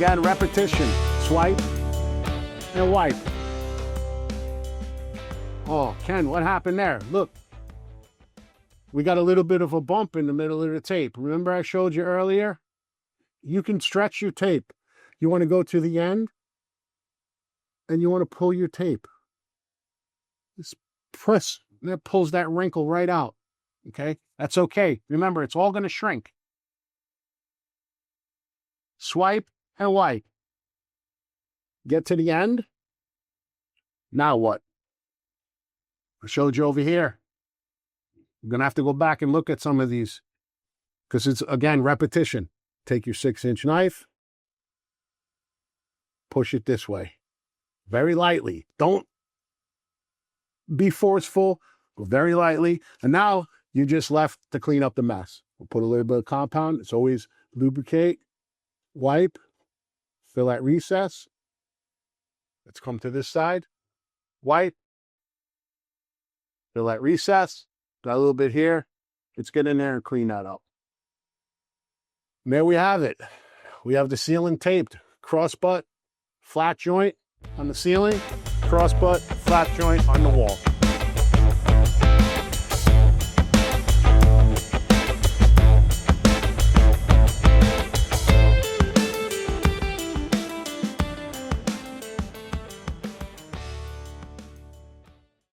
Again, repetition. Swipe and wipe. Oh, Ken, what happened there? Look, we got a little bit of a bump in the middle of the tape. Remember I showed you earlier? You can stretch your tape. You want to go to the end and you want to pull your tape. Just press. That pulls that wrinkle right out. Okay? That's okay. Remember, it's all going to shrink. Swipe and wipe. Get to the end. Now what? I showed you over here. You're going to have to go back and look at some of these because it's, again, repetition. Take your 6-inch knife. Push it this way. Very lightly. Don't be forceful. Go very lightly. And now you're just left to clean up the mess. We'll put a little bit of compound. It's always lubricate, wipe, fill that recess. Let's come to this side. Wipe. Fill that recess. Got a little bit here. Let's get in there and clean that up. And there we have it. We have the ceiling taped. Cross butt, flat joint on the ceiling. Cross butt, flat joint on the wall.